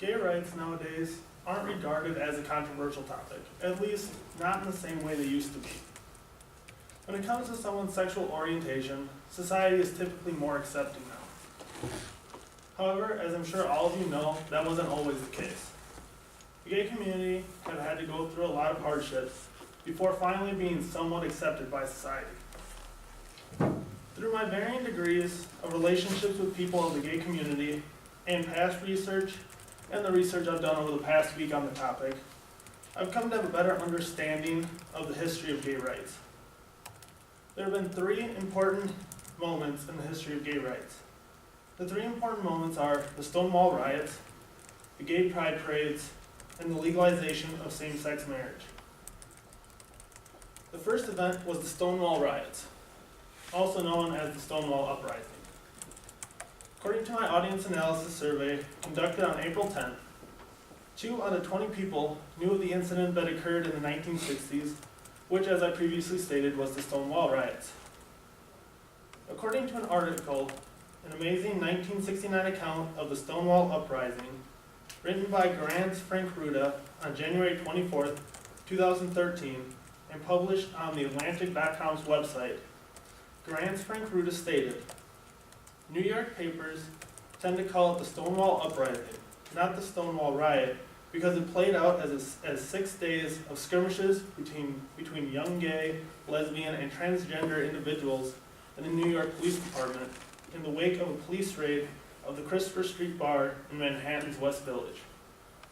Gay rights nowadays aren't regarded as a controversial topic, at least not in the same way they used to be. When it comes to someone's sexual orientation, society is typically more accepting now. However, as I'm sure all of you know, that wasn't always the case. The gay community have had to go through a lot of hardships before finally being somewhat accepted by society. Through my varying degrees of relationships with people of the gay community and past research and the research I've done over the past week on the topic, I've come to have a better understanding of the history of gay rights. There have been three important moments in the history of gay rights. The three important moments are the Stonewall Riots, the Gay Pride Parades, and the legalization of same-sex marriage. The first event was the Stonewall Riots, also known as the Stonewall Uprising. According to my audience analysis survey conducted on April 10th, 2 out of 20 people knew of the incident that occurred in the 1960s, which, as I previously stated, was the Stonewall Riots. According to an article, an amazing 1969 account of the Stonewall Uprising, written by Grants Frank Ruda on January 24th, 2013, and published on the Atlantic.com's website, Grants Frank Ruda stated, New York papers tend to call it the Stonewall Uprising, not the Stonewall Riot, because it played out as 6 days of skirmishes between young gay, lesbian, and transgender individuals in the New York Police Department in the wake of a police raid of the Christopher Street Bar in Manhattan's West Village,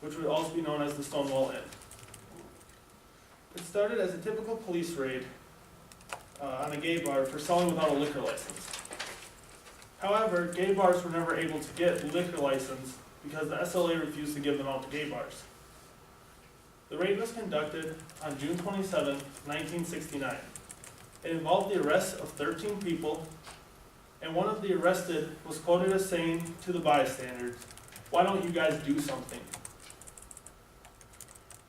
which would also be known as the Stonewall Inn. It started as a typical police raid on a gay bar for selling without a liquor license. However, gay bars were never able to get liquor license because the SLA refused to give them out to gay bars. The raid was conducted on June 27, 1969. It involved the arrest of 13 people, and one of the arrested was quoted as saying to the bystanders, "Why don't you guys do something?"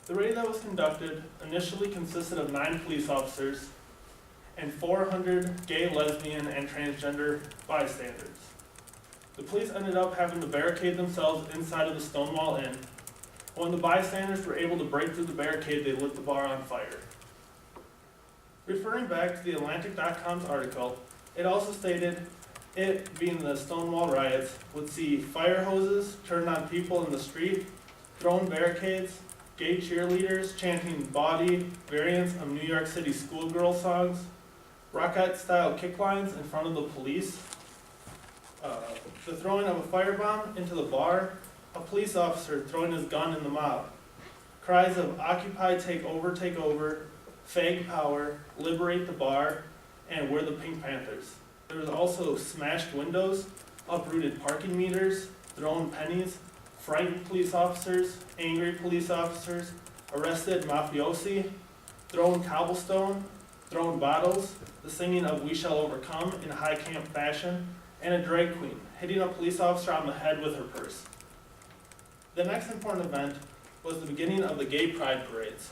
The raid that was conducted initially consisted of 9 police officers and 400 gay, lesbian, and transgender bystanders. The police ended up having to barricade themselves inside of the Stonewall Inn. When the bystanders were able to break through the barricade, they lit the bar on fire. Referring back to the Atlantic.com's article, it also stated it, being the Stonewall Riots, would see fire hoses turned on people in the street, thrown barricades, gay cheerleaders chanting bawdy variants of New York City schoolgirl songs, Rockette-style kick lines in front of the police, the throwing of a firebomb into the bar, a police officer throwing his gun in the mob, cries of "Occupy, take over, fag power, liberate the bar," and "We're the Pink Panthers." There was also smashed windows, uprooted parking meters, thrown pennies, frightened police officers, angry police officers, arrested mafiosi, thrown cobblestone, thrown bottles, the singing of "We Shall Overcome" in high camp fashion, and a drag queen hitting a police officer on the head with her purse. The next important event was the beginning of the Gay Pride Parades.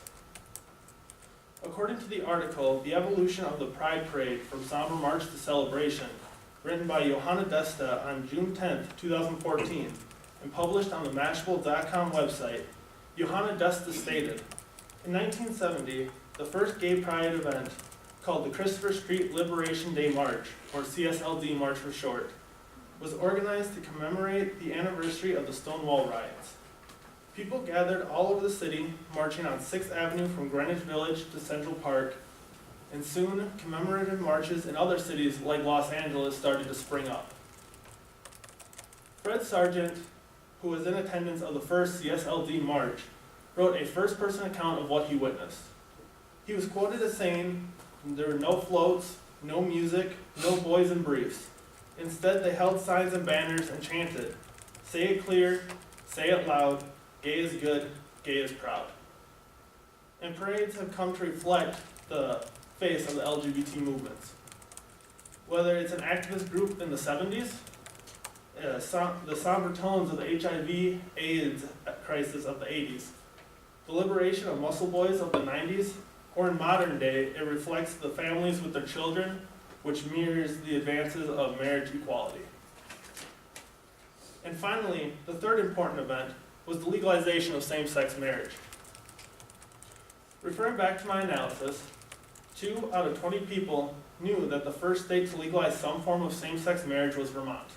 According to the article, the evolution of the Pride Parade from somber march to celebration, written by Johanna Desta on June 10, 2014, and published on the Mashable.com website, Johanna Desta stated, in 1970, the first gay pride event, called the Christopher Street Liberation Day March, or CSLD March for short, was organized to commemorate the anniversary of the Stonewall Riots. People gathered all over the city, marching on 6th Avenue from Greenwich Village to Central Park, and soon commemorative marches in other cities like Los Angeles started to spring up. Fred Sargent, who was in attendance of the first CSLD march, wrote a first-person account of what he witnessed. He was quoted as saying, "There were no floats, no music, no boys in briefs. Instead, they held signs and banners and chanted, 'Say it clear, say it loud, gay is good, gay is proud.'" And parades have come to reflect the face of the LGBT movements. Whether it's an activist group in the 70s, the somber tones of the HIV/AIDS crisis of the 80s, the liberation of muscle boys of the 90s, or in modern day, it reflects the families with their children, which mirrors the advances of marriage equality. And finally, the third important event was the legalization of same-sex marriage. Referring back to my analysis, 2 out of 20 people knew that the first state to legalize some form of same-sex marriage was Vermont.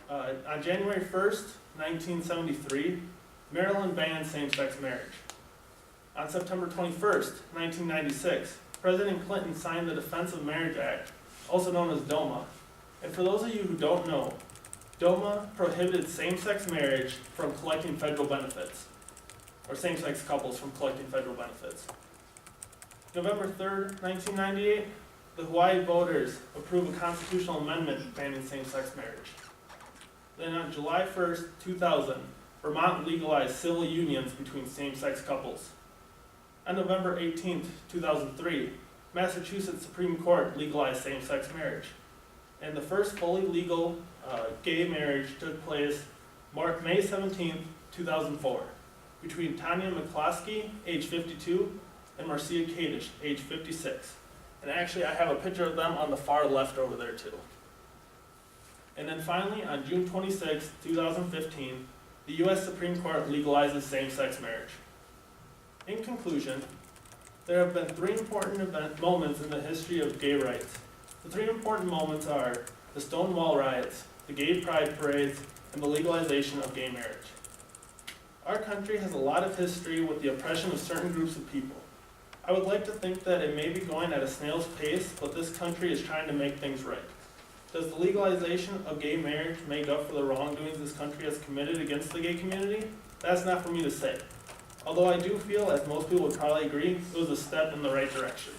On January 1st, 1973, Maryland banned same-sex marriage. On September 21st, 1996, President Clinton signed the Defense of Marriage Act, also known as DOMA. And for those of you who don't know, DOMA prohibited same-sex marriage from collecting federal benefits, or same-sex couples from collecting federal benefits. November 3rd, 1998, the Hawaii voters approved a constitutional amendment banning same-sex marriage. Then on July 1st, 2000, Vermont legalized civil unions between same-sex couples. On November 18th, 2003, Massachusetts Supreme Court legalized same-sex marriage. And the first fully legal gay marriage took place May 17th, 2004, between Tanya McCloskey, age 52, and Marcia Kadish, age 56. And actually, I have a picture of them on the far left over there too. And then finally, on June 26, 2015, the U.S. Supreme Court legalizes same-sex marriage. In conclusion, there have been 3 important moments in the history of gay rights. The 3 important moments are the Stonewall riots, the gay pride parades, and the legalization of gay marriage. Our country has a lot of history with the oppression of certain groups of people. I would like to think that it may be going at a snail's pace, but this country is trying to make things right. Does the legalization of gay marriage make up for the wrongdoings this country has committed against the gay community? That's not for me to say. Although I do feel, as most people would probably agree, it was a step in the right direction.